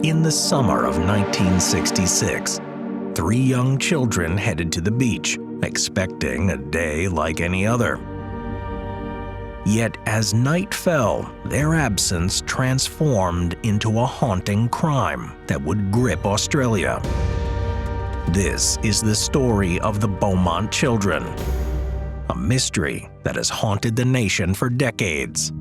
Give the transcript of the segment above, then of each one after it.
In the summer of 1966, 3 young children headed to the beach, expecting a day like any other. Yet as night fell, their absence transformed into a haunting crime that would grip Australia. This is the story of the Beaumont Children, a mystery that has haunted the nation for decades.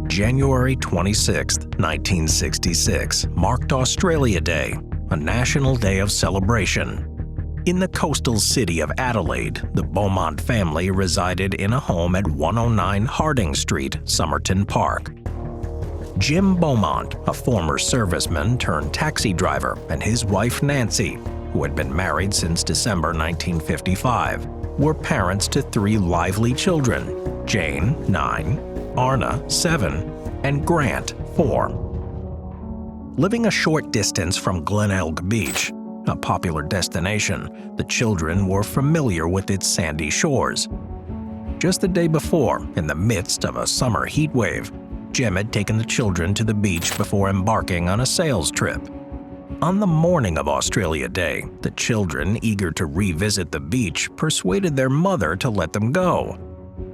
January 26, 1966, marked Australia Day, a national day of celebration. In the coastal city of Adelaide, the Beaumont family resided in a home at 109 Harding Street, Somerton Park. Jim Beaumont, a former serviceman turned taxi driver, and his wife Nancy, who had been married since December 1955, were parents to 3 lively children: Jane, 9, Arnna, 7, and Grant, 4. Living a short distance from Glenelg Beach, a popular destination, the children were familiar with its sandy shores. Just the day before, in the midst of a summer heat wave, Jim had taken the children to the beach before embarking on a sales trip. On the morning of Australia Day, the children, eager to revisit the beach, persuaded their mother to let them go.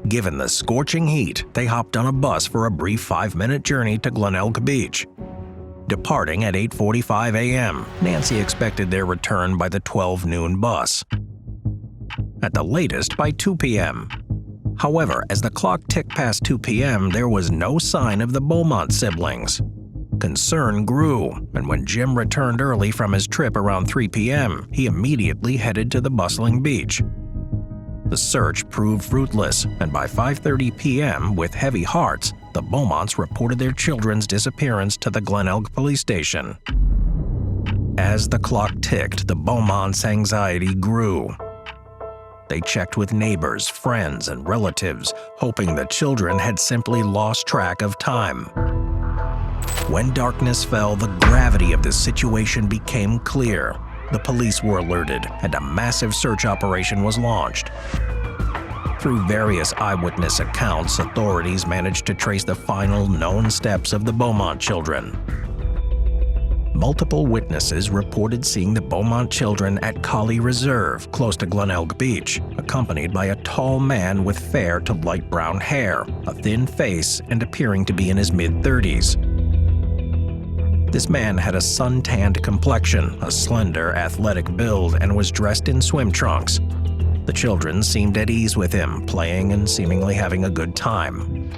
Given the scorching heat, they hopped on a bus for a brief 5-minute journey to Glenelg Beach. Departing at 8:45 a.m., Nancy expected their return by the 12 noon bus. At the latest, by 2 p.m. However, as the clock ticked past 2 p.m., there was no sign of the Beaumont siblings. Concern grew, and when Jim returned early from his trip around 3 p.m., he immediately headed to the bustling beach. The search proved fruitless, and by 5:30 p.m., with heavy hearts, the Beaumonts reported their children's disappearance to the Glenelg police station. As the clock ticked, the Beaumonts' anxiety grew. They checked with neighbors, friends, and relatives, hoping the children had simply lost track of time. When darkness fell, the gravity of the situation became clear. The police were alerted, and a massive search operation was launched. Through various eyewitness accounts, authorities managed to trace the final known steps of the Beaumont children. Multiple witnesses reported seeing the Beaumont children at Collie Reserve, close to Glenelg Beach, accompanied by a tall man with fair to light brown hair, a thin face, and appearing to be in his mid-30s. This man had a sun-tanned complexion, a slender, athletic build, and was dressed in swim trunks. The children seemed at ease with him, playing and seemingly having a good time.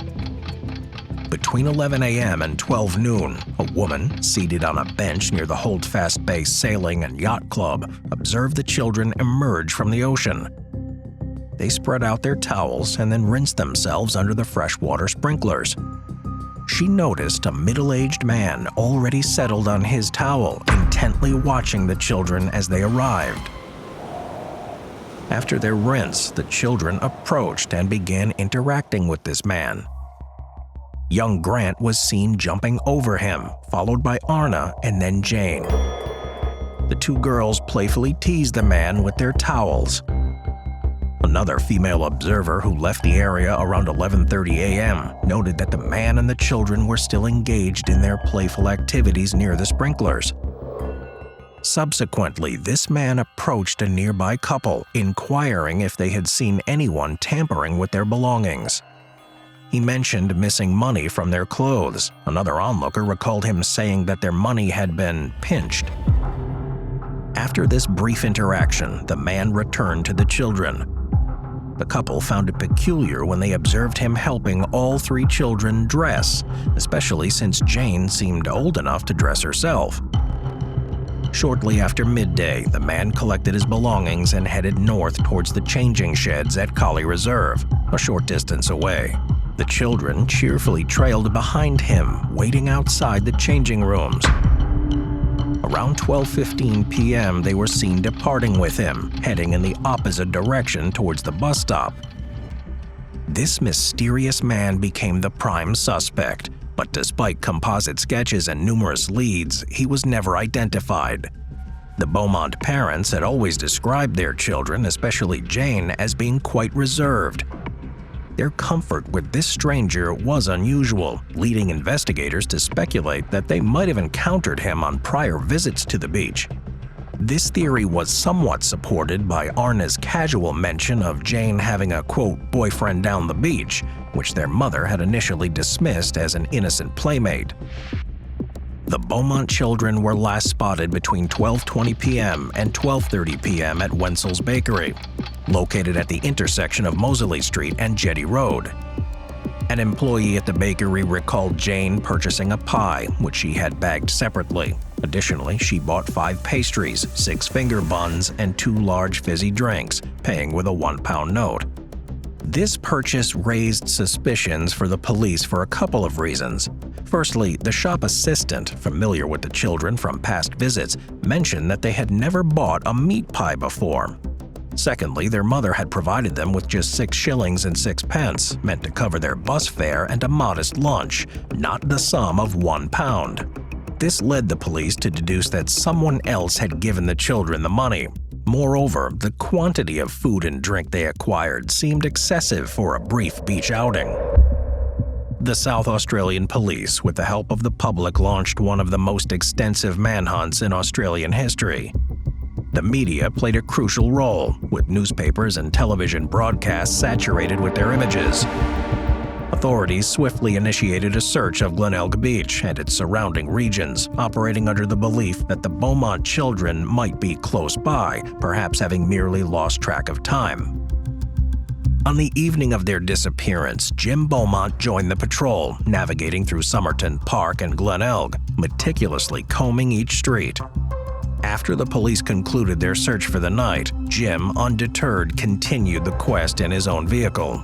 Between 11 a.m. and 12 noon, a woman, seated on a bench near the Holdfast Bay Sailing and Yacht Club, observed the children emerge from the ocean. They spread out their towels and then rinsed themselves under the freshwater sprinklers. She noticed a middle-aged man already settled on his towel, intently watching the children as they arrived. After their rinse, the children approached and began interacting with this man. Young Grant was seen jumping over him, followed by Arnna and then Jane. The 2 girls playfully teased the man with their towels. Another female observer who left the area around 11:30 a.m. noted that the man and the children were still engaged in their playful activities near the sprinklers. Subsequently, this man approached a nearby couple, inquiring if they had seen anyone tampering with their belongings. He mentioned missing money from their clothes. Another onlooker recalled him saying that their money had been pinched. After this brief interaction, the man returned to the children. The couple found it peculiar when they observed him helping all 3 children dress, especially since Jane seemed old enough to dress herself. Shortly after midday, the man collected his belongings and headed north towards the changing sheds at Collie Reserve, a short distance away. The children cheerfully trailed behind him, waiting outside the changing rooms. Around 12:15 p.m., they were seen departing with him, heading in the opposite direction towards the bus stop. This mysterious man became the prime suspect, but despite composite sketches and numerous leads, he was never identified. The Beaumont parents had always described their children, especially Jane, as being quite reserved. Their comfort with this stranger was unusual, leading investigators to speculate that they might have encountered him on prior visits to the beach. This theory was somewhat supported by Arnna's casual mention of Jane having a, quote, boyfriend down the beach, which their mother had initially dismissed as an innocent playmate. The Beaumont children were last spotted between 12:20 p.m. and 12:30 p.m. at Wenzel's Bakery, located at the intersection of Moseley Street and Jetty Road. An employee at the bakery recalled Jane purchasing a pie, which she had bagged separately. Additionally, she bought 5 pastries, 6 finger buns, and 2 large fizzy drinks, paying with a £1 note. This purchase raised suspicions for the police for a couple of reasons. Firstly, the shop assistant, familiar with the children from past visits, mentioned that they had never bought a meat pie before. Secondly, their mother had provided them with just 6 shillings and 6 pence, meant to cover their bus fare and a modest lunch, not the sum of £1. This led the police to deduce that someone else had given the children the money. Moreover, the quantity of food and drink they acquired seemed excessive for a brief beach outing. The South Australian Police, with the help of the public, launched one of the most extensive manhunts in Australian history. The media played a crucial role, with newspapers and television broadcasts saturated with their images. Authorities swiftly initiated a search of Glenelg Beach and its surrounding regions, operating under the belief that the Beaumont children might be close by, perhaps having merely lost track of time. On the evening of their disappearance, Jim Beaumont joined the patrol, navigating through Somerton Park and Glenelg, meticulously combing each street. After the police concluded their search for the night, Jim, undeterred, continued the quest in his own vehicle.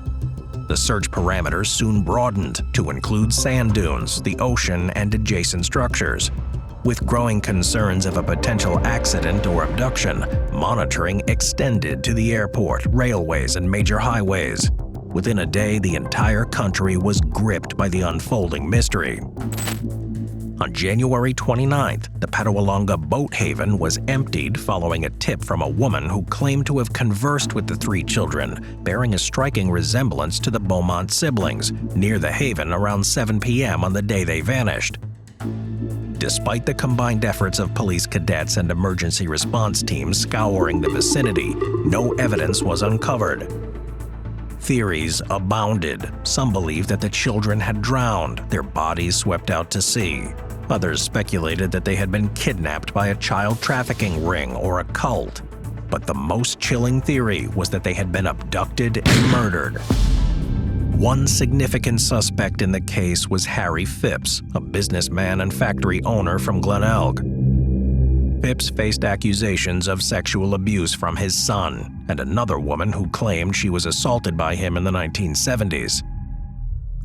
The search parameters soon broadened to include sand dunes, the ocean, and adjacent structures. With growing concerns of a potential accident or abduction, monitoring extended to the airport, railways, and major highways. Within a day, the entire country was gripped by the unfolding mystery. On January 29th, the Padawalonga boat haven was emptied following a tip from a woman who claimed to have conversed with the 3 children, bearing a striking resemblance to the Beaumont siblings, near the haven around 7 p.m. on the day they vanished. Despite the combined efforts of police cadets and emergency response teams scouring the vicinity, no evidence was uncovered. Theories abounded. Some believed that the children had drowned, their bodies swept out to sea. Others speculated that they had been kidnapped by a child trafficking ring or a cult. But the most chilling theory was that they had been abducted and murdered. One significant suspect in the case was Harry Phipps, a businessman and factory owner from Glenelg. Phipps faced accusations of sexual abuse from his son and another woman who claimed she was assaulted by him in the 1970s.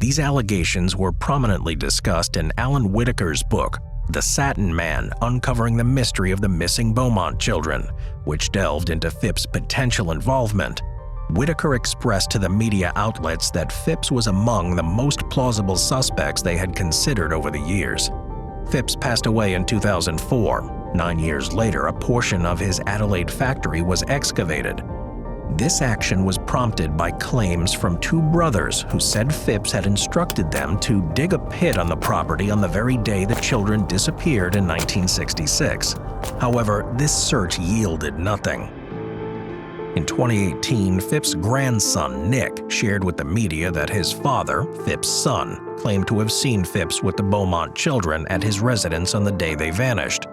These allegations were prominently discussed in Alan Whitaker's book, The Satin Man: Uncovering the Mystery of the Missing Beaumont Children, which delved into Phipps' potential involvement. Whitaker expressed to the media outlets that Phipps was among the most plausible suspects they had considered over the years. Phipps passed away in 2004. 9 years later, a portion of his Adelaide factory was excavated. This action was prompted by claims from 2 brothers who said Phipps had instructed them to dig a pit on the property on the very day the children disappeared in 1966. However, this search yielded nothing. In 2018, Phipps' grandson, Nick, shared with the media that his father, Phipps' son, claimed to have seen Phipps with the Beaumont children at his residence on the day they vanished.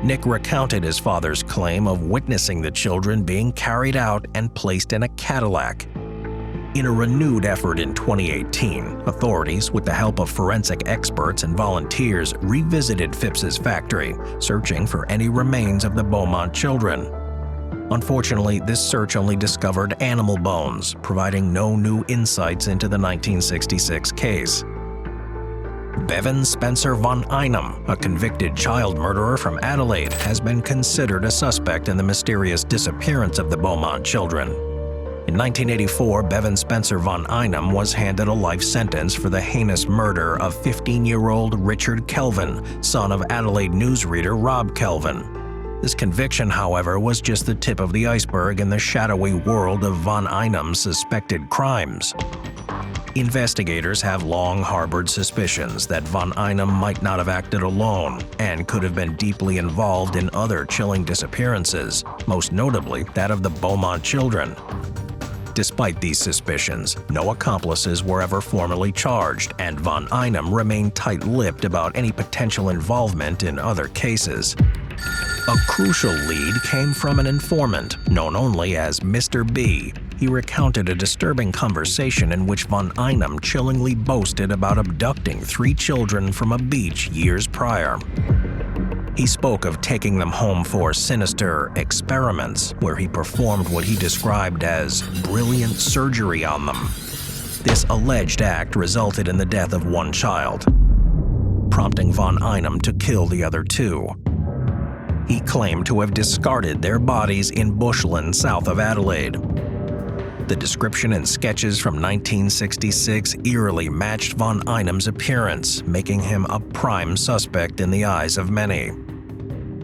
Nick recounted his father's claim of witnessing the children being carried out and placed in a Cadillac. In a renewed effort in 2018, authorities, with the help of forensic experts and volunteers, revisited Phipps' factory, searching for any remains of the Beaumont children. Unfortunately, this search only discovered animal bones, providing no new insights into the 1966 case. Bevin Spencer von Einem, a convicted child murderer from Adelaide, has been considered a suspect in the mysterious disappearance of the Beaumont children. In 1984, Bevin Spencer von Einem was handed a life sentence for the heinous murder of 15-year-old Richard Kelvin, son of Adelaide newsreader Rob Kelvin. This conviction, however, was just the tip of the iceberg in the shadowy world of von Einem's suspected crimes. Investigators have long harbored suspicions that von Einem might not have acted alone and could have been deeply involved in other chilling disappearances, most notably that of the Beaumont children. Despite these suspicions, no accomplices were ever formally charged, and von Einem remained tight-lipped about any potential involvement in other cases. A crucial lead came from an informant, known only as Mr. B. He recounted a disturbing conversation in which von Einem chillingly boasted about abducting 3 children from a beach years prior. He spoke of taking them home for sinister experiments, where he performed what he described as brilliant surgery on them. This alleged act resulted in the death of 1 child, prompting von Einem to kill the other 2. He claimed to have discarded their bodies in bushland south of Adelaide. The description and sketches from 1966 eerily matched von Einem's appearance, making him a prime suspect in the eyes of many.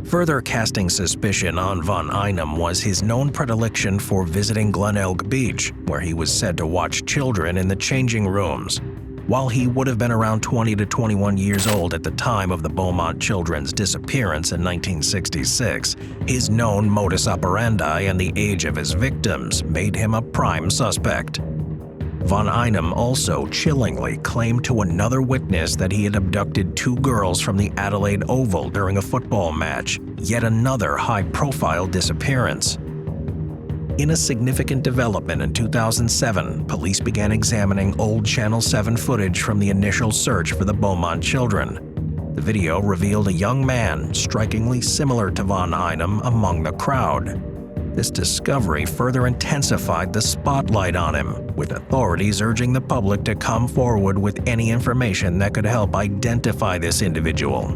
Further casting suspicion on von Einem was his known predilection for visiting Glenelg Beach, where he was said to watch children in the changing rooms. While he would have been around 20 to 21 years old at the time of the Beaumont children's disappearance in 1966, his known modus operandi and the age of his victims made him a prime suspect. Von Einem also chillingly claimed to another witness that he had abducted 2 girls from the Adelaide Oval during a football match, yet another high-profile disappearance. In a significant development in 2007, police began examining old Channel 7 footage from the initial search for the Beaumont children. The video revealed a young man strikingly similar to von Einem among the crowd. This discovery further intensified the spotlight on him, with authorities urging the public to come forward with any information that could help identify this individual.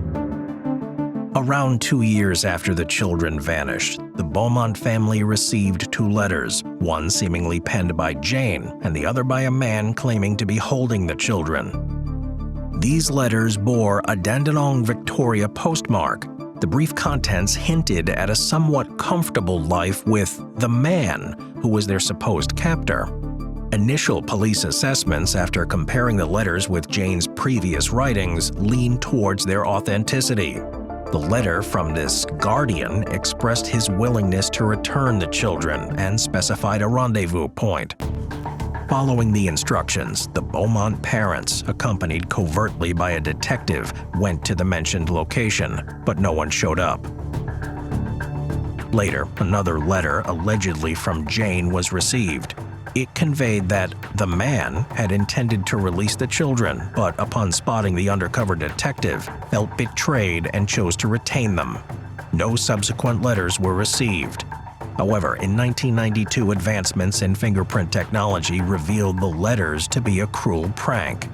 Around 2 years after the children vanished, the Beaumont family received 2 letters, one seemingly penned by Jane and the other by a man claiming to be holding the children. These letters bore a Dandenong, Victoria postmark. The brief contents hinted at a somewhat comfortable life with the man who was their supposed captor. Initial police assessments after comparing the letters with Jane's previous writings leaned towards their authenticity. The letter from this guardian expressed his willingness to return the children and specified a rendezvous point. Following the instructions, the Beaumont parents, accompanied covertly by a detective, went to the mentioned location, but no one showed up. Later, another letter, allegedly from Jane, was received. It conveyed that the man had intended to release the children, but upon spotting the undercover detective, felt betrayed and chose to retain them. No subsequent letters were received. However, in 1992, advancements in fingerprint technology revealed the letters to be a cruel prank.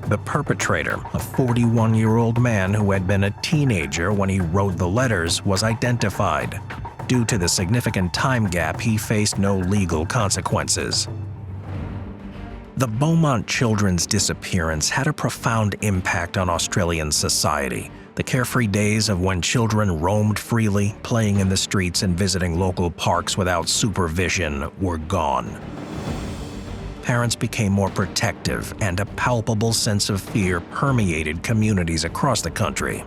The perpetrator, a 41-year-old man who had been a teenager when he wrote the letters, was identified. Due to the significant time gap, he faced no legal consequences. The Beaumont children's disappearance had a profound impact on Australian society. The carefree days of when children roamed freely, playing in the streets and visiting local parks without supervision were gone. Parents became more protective, and a palpable sense of fear permeated communities across the country.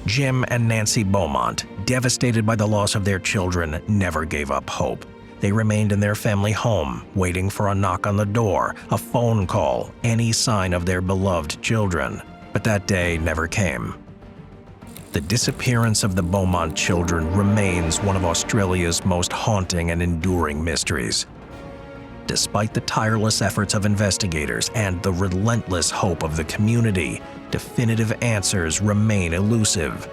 Jim and Nancy Beaumont, devastated by the loss of their children, never gave up hope. They remained in their family home, waiting for a knock on the door, a phone call, any sign of their beloved children. But that day never came. The disappearance of the Beaumont children remains one of Australia's most haunting and enduring mysteries. Despite the tireless efforts of investigators and the relentless hope of the community, definitive answers remain elusive.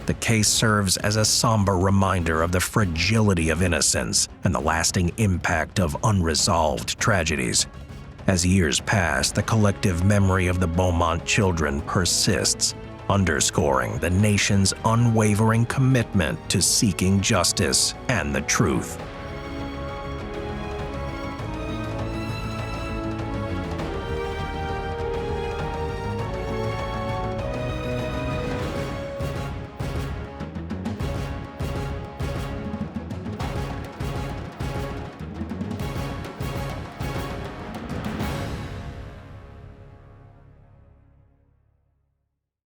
The case serves as a somber reminder of the fragility of innocence and the lasting impact of unresolved tragedies. As years pass, the collective memory of the Beaumont children persists, underscoring the nation's unwavering commitment to seeking justice and the truth.